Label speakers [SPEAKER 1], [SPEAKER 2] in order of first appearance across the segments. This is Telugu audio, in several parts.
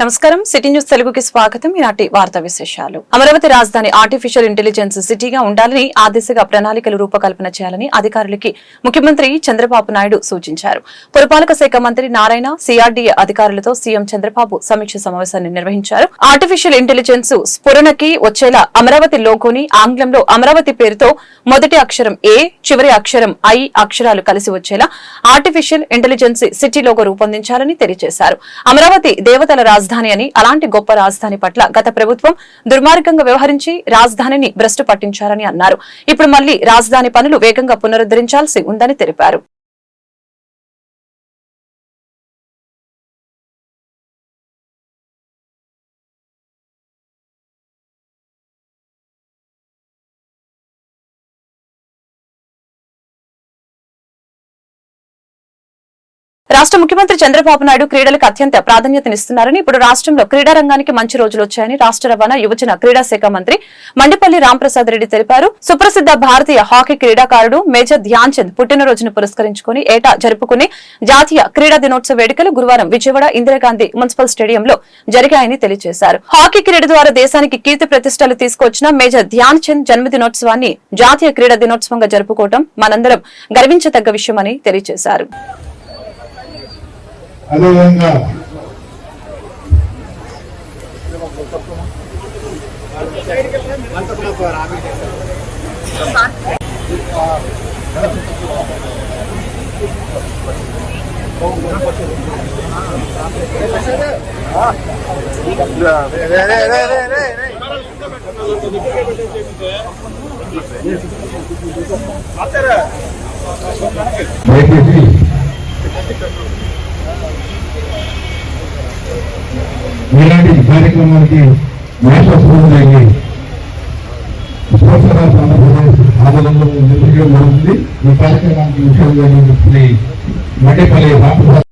[SPEAKER 1] నమస్కారం. సిటీ న్యూస్ తెలుగుకి స్వాగతం. ఈనాటి వార్తా విశేషాలు. అమరావతి రాజధాని ఆర్టిఫిషియల్ ఇంటెలిజెన్స్ సిటీగా ఉండాలని, ఆ దిశగా ప్రణాళికలు రూపకల్పన చేయాలని అధికారులకి ముఖ్యమంత్రి చంద్రబాబు నాయుడు సూచించారు. పురపాలక శాఖ మంత్రి నారాయణ, సిఆర్డీఏ అధికారులతో సీఎం చంద్రబాబు సమీక్ష సమావేశాన్ని నిర్వహించారు. ఆర్టిఫిషియల్ ఇంటెలిజెన్స్ స్ఫురణకి వచ్చేలా అమరావతి లోగోని ఆంగ్లంలో అమరావతి పేరుతో మొదటి అక్షరం ఏ, చివరి అక్షరం ఐ అక్షరాలు కలిసి వచ్చేలా ఆర్టిఫిషియల్ ఇంటెలిజెన్స్ సిటీ లోగో రూపొందించాలని తెలియజేశారు. అమరావతి దేవతల రాజధాని అని, అలాంటి గొప్ప రాజధాని పట్ల గత ప్రభుత్వం దుర్మార్గంగా వ్యవహరించి రాజధానిని భ్రష్టు పట్టించారని అన్నారు. ఇప్పుడు మళ్లీ రాజధాని పనులు వేగంగా పునరుద్ధరించాల్సి ఉందని తెలిపారు. రాష్ట్ర ముఖ్యమంత్రి చంద్రబాబు నాయుడు క్రీడలకు అత్యంత ప్రాధాన్యతనిస్తున్నారని, ఇప్పుడు రాష్ట్రంలో క్రీడా రంగానికి మంచి రోజులు వచ్చాయని రాష్ట్ర రవాణా, యువజన క్రీడా శాఖ మంత్రి మండిపల్లి రాంప్రసాద్ రెడ్డి తెలిపారు. సుప్రసిద్ధ భారతీయ హాకీ క్రీడాకారుడు మేజర్ ధ్యాన్ చంద్ పుట్టినరోజును పురస్కరించుకుని ఏటా జరుపుకునే జాతీయ క్రీడా దినోత్సవ వేడుకలు గురువారం విజయవాడ ఇందిరాగాంధీ మున్సిపల్ స్టేడియంలో జరిగాయని తెలియజేశారు. హాకీ క్రీడ ద్వారా దేశానికి కీర్తి ప్రతిష్టలు తీసుకొచ్చిన మేజర్ ధ్యాన్ చంద్ జన్మదినోత్సవాన్ని జాతీయ క్రీడా దినోత్సవంగా జరుపుకోవడం మనందరం గర్వించదగ్గ విషయమని తెలియజేశారు.
[SPEAKER 2] అదేవిధంగా ఇలాంటి కార్యక్రమానికి నేషనల్ స్కూల్ జరిగి స్పోర్ట్స్ ఆంధ్రప్రదేశ్ ఆధ్వర్యంలో నిర్వహించడం జరుగుతుంది. ఈ కార్యక్రమానికి ముఖ్యంగా మండిపల్లి రాంప్రసాద్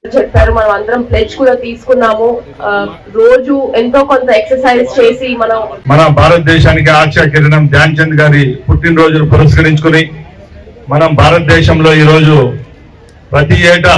[SPEAKER 3] చెప్పారు. మనం అందరం ప్లెడ్జ్ కూడా తీసుకున్నాము. రోజు ఎంతో కొంత ఎక్సర్సైజ్ చేసి మన
[SPEAKER 2] భారతదేశానికి ఆశా కిరణం ధ్యాన్ చంద్ గారి పుట్టినరోజును పురస్కరించుకుని మనం భారతదేశంలో ఈ రోజు ప్రతి ఏటా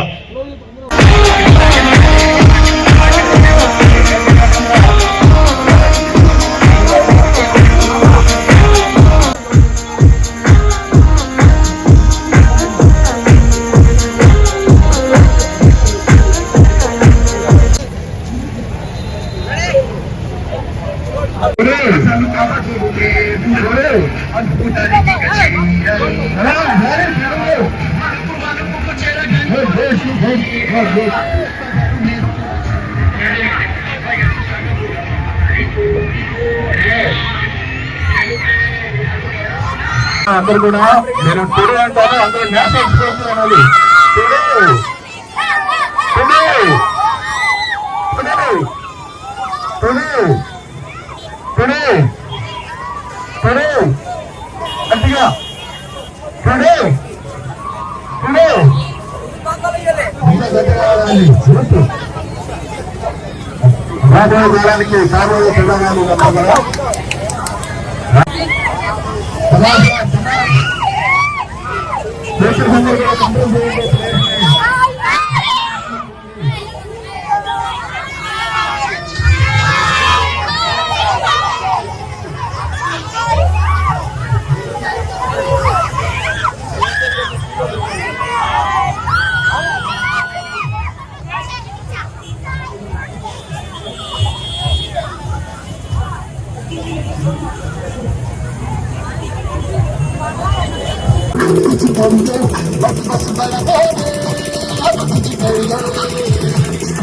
[SPEAKER 2] అందరూ కూడా నేను టుడే అంటాను, అందరూ నేషనల్ స్పోర్ట్స్ అనాలి. గట్టిగా రాబోయేదానికి కాబోయే పిల్లగాలు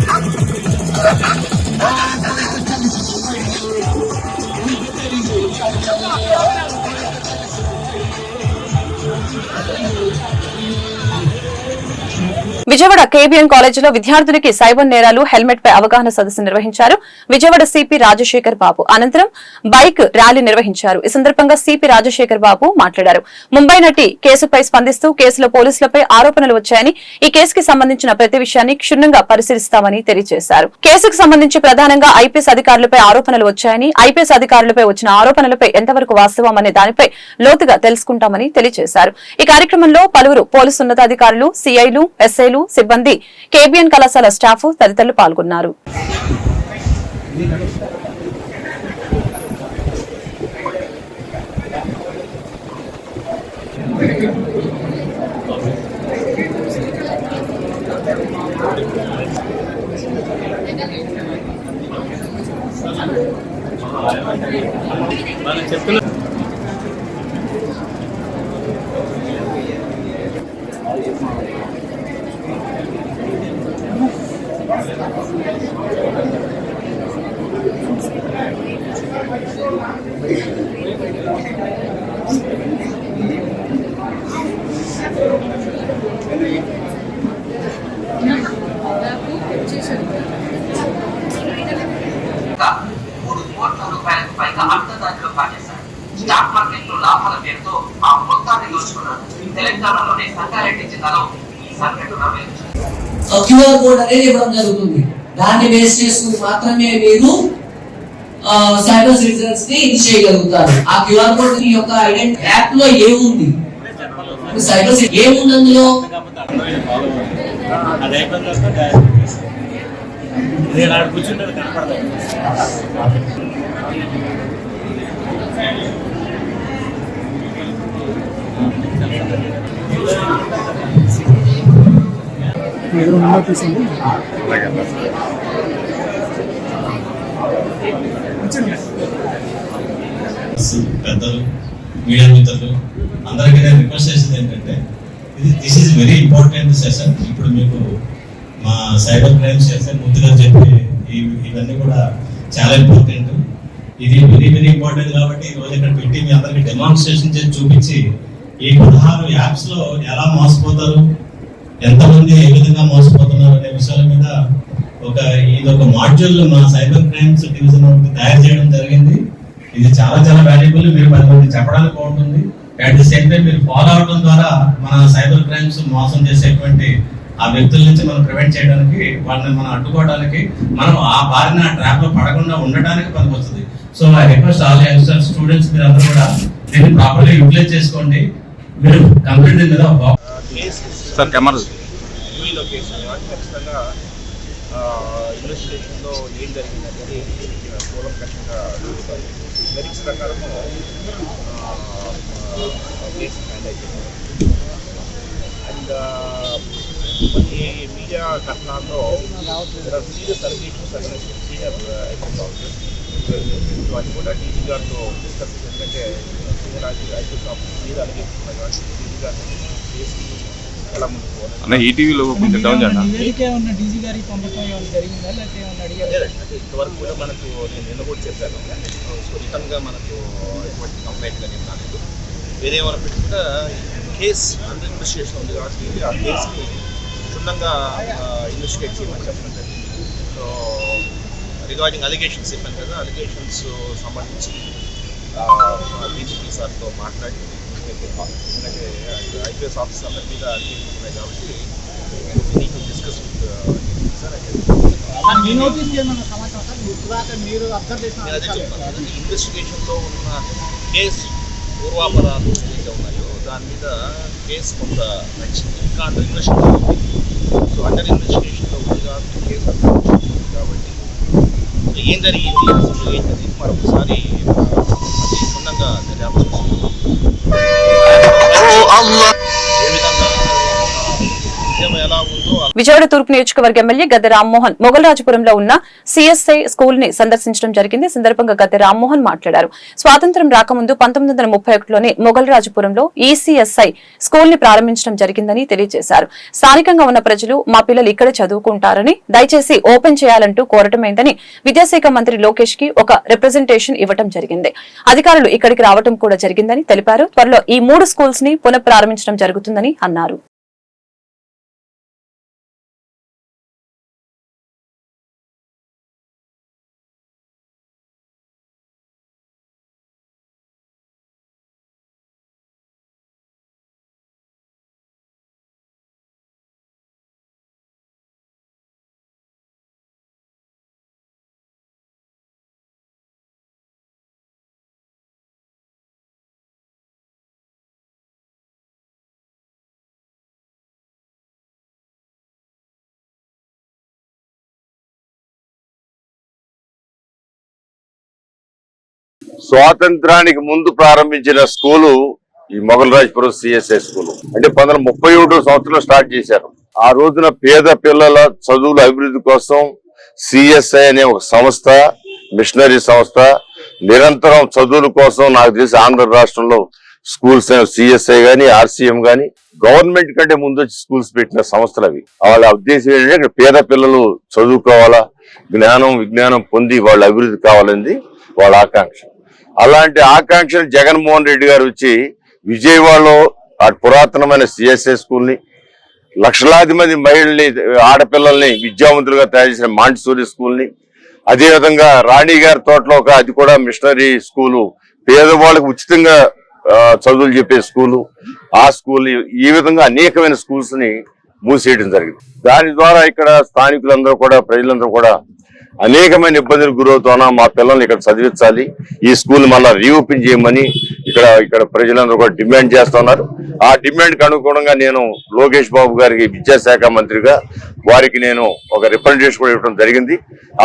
[SPEAKER 2] Thank you.
[SPEAKER 1] విజయవాడ కేబీఎన్ కాలేజీలో విద్యార్థులకి సైబర్ నేరాలు హెల్మెట్ పై అవగాహన సదస్సు నిర్వహించారు. విజయవాడ సిపి రాజశేఖర్ బాబు అనంతరం బైక్ ర్యాలీ నిర్వహించారు. ఈ సందర్భంగా సిపి రాజశేఖర్ బాబు మాట్లాడారు. ముంబై నటి కేసుపై స్పందిస్తూ కేసులో పోలీసులపై ఆరోపణలు వచ్చాయని, ఈ కేసుకి సంబంధించిన ప్రతి విషయాన్ని క్షుణ్ణంగా పరిశీలిస్తామని తెలియజేశారు. కేసుకు సంబంధించి ప్రధానంగా ఐపీఎస్ అధికారులపై ఆరోపణలు వచ్చాయని, ఐపీఎస్ అధికారులపై వచ్చిన ఆరోపణలపై ఎంతవరకు వాస్తవం అనే దానిపై లోతుగా తెలుసుకుంటామని తెలియజేశారు. ఈ కార్యక్రమంలో పలువురు పోలీసు ఉన్నతాధికారులు, సిఐలు, ఎస్ఐలు, సిబ్బంది, కేబీఎన్ కళాశాల స్టాఫ్ తదితరులు పాల్గొన్నారు.
[SPEAKER 4] స్టాక్ మార్కెట్ లో లాభాల పేరుతో ఆ మొత్తాన్ని దోచుకున్నారు. తెలంగాణలోని సంగారెడ్డి జిల్లాలో ఈ సంఘటన
[SPEAKER 5] క్యూఆర్ కోడ్ అనేది ఇవ్వడం జరుగుతుంది. దాన్ని బేస్ చేసుకుని మాత్రమే మీరు సైబర్ సిటిజన్స్ ని ఇది చేయగలుగుతారు. ఆ క్యూఆర్ కోడ్ యొక్క ఐడెంటిటీ యాప్ లో ఏముంది, సైబర్ సిటీ ఏముంది అందులో
[SPEAKER 6] కూర్చుంటారు కనపడతాయి.
[SPEAKER 7] పెద్దలు, మీడియా మిత్రులు అందరికీ నేను రిక్వెస్ట్ చేసేది ఏంటంటే, this is very important session. ఇప్పుడు మీకు మా సైబర్ క్రైమ్స్ చేస్తే ముందుగా చెప్పి ఇవన్నీ కూడా చాలా ఇంపార్టెంట్. ఇది వెరీ వెరీ ఇంపార్టెంట్ కాబట్టి ఈ రోజు ఇక్కడ పెట్టి మీ అందరికి డెమాన్స్ట్రేషన్ చేసి చూపించి ఈ 16 యాప్స్ లో ఎలా మోసపోతారు, ఎంతమంది ఏ విధంగా మోసపోతున్నారు అనే విషయాల మీద ఇది ఒక మాడ్యూల్ మా సైబర్ క్రైమ్స్ డివిజన్ తయారు చేయడం జరిగింది. ఇది చాలా చాలా వాల్యుబుల్. మీరు 10 మంది చెప్పడానికి బాగుంటుంది. అట్ ది సేమ్ టైం మీరు ఫాలో అవడం ద్వారా మన సైబర్ క్రైమ్స్ మోసం చేసేటువంటి ఆ వ్యక్తుల నుంచి మనం ప్రివెంట్ చేయడానికి, వాళ్ళని మనం అడ్డుకోవడానికి, మనం ఆ బారిన ట్రాప్ లో పడకుండా ఉండడానికి పనికొస్తుంది. So I request all youngsters, students, మీరు అందరూ కూడా దీన్ని ప్రాపర్లీ యూటిలైజ్ చేసుకోండి. మీరు కంప్లీట్ మీద
[SPEAKER 8] సార్ కెమెరా
[SPEAKER 9] ఈ లొకేషన్ ఖచ్చితంగా ఇన్వెస్టిగేషన్లో ఏం జరిగింది అనేది కూలంకషంగా జరుగుతాయి. మెరిట్స్ ప్రకారము కేసు హ్యాండ్ అయిపోయింది. అండ్ ఈ మీడియా కథనాల్లో serious allegations against senior IPS officers. అది కూడా డీజీ గారితో డిస్కస్, ఎందుకంటే సీనియర్ ఐపీఎస్ ఆఫీసర్ మీద అలిగేషన్స్ ఉన్నాయి కాబట్టి డీజీ గారిని చేసి ఎలా ముందుకు
[SPEAKER 8] ఈటీవీలో
[SPEAKER 9] ఇంతవరకు కూడా మనకు నేను నిన్న కూడా చెప్పాను. సో రిటర్న్గా మనకు ఎటువంటి కంప్లైంట్ కానీ రాలేదు. వేరే ఏమైనా పెట్టుకుంటే కేసు అండర్ ఇన్వెస్టిగేషన్ ఉంది కాబట్టి ఆ కేసుని క్షుణ్ణంగా ఇన్వెస్టిగేట్ చేయమని చెప్పడం జరిగింది. సో రిగార్డింగ్ అలిగేషన్స్ చెప్పాను కదా, అలిగేషన్స్ సంబంధించి డీజీపీ సార్తో మాట్లాడి, ఎందుకంటే ఐపీఎస్ ఆఫీసర్ అందరి మీద అలిగేషన్స్ ఉన్నాయి కాబట్టి డిస్కస్ విత్ నేను అదే చెప్తాను. ఇన్వెస్టిగేషన్లో ఉన్న కేసు పూర్వాపరాలు ఏదైతే ఉన్నాయో దాని మీద కేసు కొంత నచ్చింది, ఇంకా అండర్ ఇన్వెస్టిగేషన్ ఉంది. సో అండర్ ఇన్వెస్టిగేషన్లో ఉంది కాబట్టి కేసు అండర్ కాబట్టి ఏం జరిగింది, అసలు ఏం జరిగింది మరొకసారి అది క్షుణ్ణంగా దర్యాప్తు చేస్తున్నాం. ఏ విధంగా ఎలా ఉందో.
[SPEAKER 1] విజయవాడ తూర్పు నియోజకవర్గ ఎమ్మెల్యే గద్దె రామ్మోహన్ మొగల్రాజపురంలో ఉన్న సిఎస్ఐ స్కూల్ ని సందర్శించడం జరిగింది. సందర్భంగా గద్దె రామ్మోహన్ మాట్లాడారు. స్వాతంత్ర్యం రాకముందు 1931లోనే మొగల్రాజపురంలో ఈసీఎస్ఐ స్కూల్ ని ప్రారంభించడం జరిగిందని తెలియజేశారు. స్థానికంగా ఉన్న ప్రజలు మా పిల్లలు ఇక్కడే చదువుకుంటారని, దయచేసి ఓపెన్ చేయాలంటూ కోరటమైందని, విద్యాశాఖ మంత్రి లోకేష్ కి ఒక రిప్రజెంటేషన్ ఇవ్వడం జరిగింది. అధికారులు ఇక్కడికి రావడం కూడా జరిగిందని తెలిపారు. త్వరలో ఈ 3 స్కూల్స్ ని పునః ప్రారంభించడం జరుగుతుందని అన్నారు.
[SPEAKER 2] స్వాతంత్రానికి ముందు ప్రారంభించిన స్కూలు ఈ మొగల్రాజ్పురం సిఎస్ఐ స్కూల్. అంటే 1931 సంవత్సరంలో స్టార్ట్ చేశారు. ఆ రోజున పేద పిల్లల చదువుల అభివృద్ధి కోసం సిఎస్ఐ అనే ఒక సంస్థ, మిషనరీ సంస్థ, నిరంతరం చదువుల కోసం నాకు తెలిసి ఆంధ్ర రాష్ట్రంలో స్కూల్స్ సిఎస్ఐ గాని, ఆర్సీఎం గాని గవర్నమెంట్ కంటే ముందు వచ్చి స్కూల్స్ పెట్టిన సంస్థలు అవి. వాళ్ళ ఉద్దేశం ఏంటంటే ఇక్కడ పేద పిల్లలు చదువుకోవాలా, జ్ఞానం విజ్ఞానం పొంది వాళ్ళ అభివృద్ధి కావాలని వాళ్ళ ఆకాంక్ష. అలాంటి ఆకాంక్షను జగన్మోహన్ రెడ్డి గారు వచ్చి విజయవాడలో ఆ పురాతనమైన సిఎస్ఐ స్కూల్ ని, లక్షలాది మంది మహిళల్ని, ఆడపిల్లల్ని విద్యావంతులుగా తయారు చేసిన మాంటిసోరీ స్కూల్ ని, అదే విధంగా రాణి గారి తోటలో అది కూడా మిషనరీ స్కూలు, పేదవాళ్ళకి ఉచితంగా చదువులు చెప్పే స్కూలు, ఆ స్కూల్, ఈ విధంగా అనేకమైన స్కూల్స్ ని మూసేయడం జరిగింది. దాని ద్వారా ఇక్కడ స్థానికులందరూ కూడా, ప్రజలందరూ కూడా అనేకమైన ఇబ్బందులకు గురవుతున్నా మా పిల్లల్ని ఇక్కడ చదివించాలి, ఈ స్కూల్ మళ్ళా రీఓపెన్ చేయమని ఇక్కడ ప్రజలందరూ కూడా డిమాండ్ చేస్తున్నారు. ఆ డిమాండ్ కి అనుగుణంగా నేను లోకేష్ బాబు గారికి విద్యాశాఖ మంత్రిగా వారికి నేను ఒక రిప్రజెంటేషన్ కూడా ఇవ్వడం జరిగింది.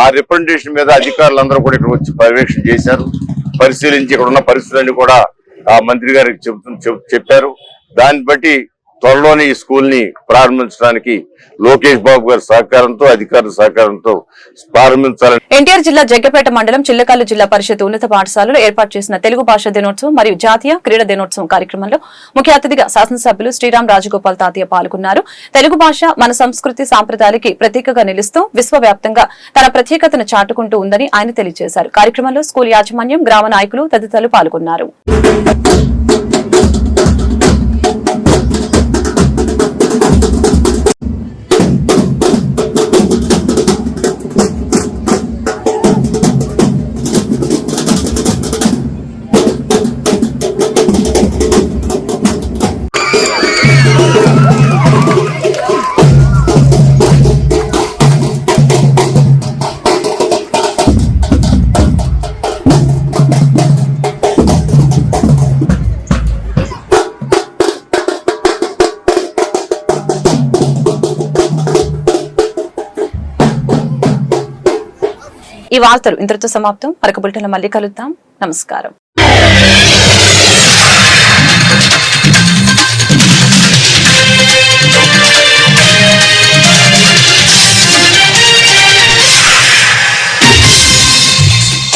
[SPEAKER 2] ఆ రిప్రజెంటేషన్ మీద అధికారులందరూ కూడా ఇక్కడ వచ్చి పర్యవేక్షణ చేశారు, పరిశీలించి ఇక్కడ ఉన్న పరిస్థితులన్నీ కూడా ఆ మంత్రి గారికి చెప్పారు. దాన్ని బట్టి త్వరలోనే ఈ స్కూల్ ని ప్రారంభించడానికి లోకేష్ బాబు గారి సహకారంతో, అధికారుల సహకారంతో ప్రారంభించాలని.
[SPEAKER 1] ఎన్టీఆర్ జిల్లా జగ్గపేట మండలం చిల్లకల్లు జిల్లా పరిషత్ ఉన్నత పాఠశాలలో ఏర్పాటు చేసిన తెలుగు భాష దినోత్సవం మరియు జాతీయ క్రీడా దినోత్సవం కార్యక్రమంలో ముఖ్య అతిథిగా శాసనసభ్యులు శ్రీరామ్ రాజగోపాల్ తాతయ్య పాల్గొన్నారు. తెలుగు భాష మన సంస్కృతి సాంప్రదాయాలకి ప్రతీకగా నిలుస్తూ విశ్వవ్యాప్తంగా తన ప్రత్యేకతను చాటుకుంటూ ఉందని ఆయన తెలియజేశారు. కార్యక్రమంలో స్కూల్ యాజమాన్యం, గ్రామ నాయకులు తదితరులు పాల్గొన్నారు. ఈ వార్తలు ఇంతటితో సమాప్తం. మరొక బులెటిన్లో మళ్ళీ కలుద్దాం. నమస్కారం.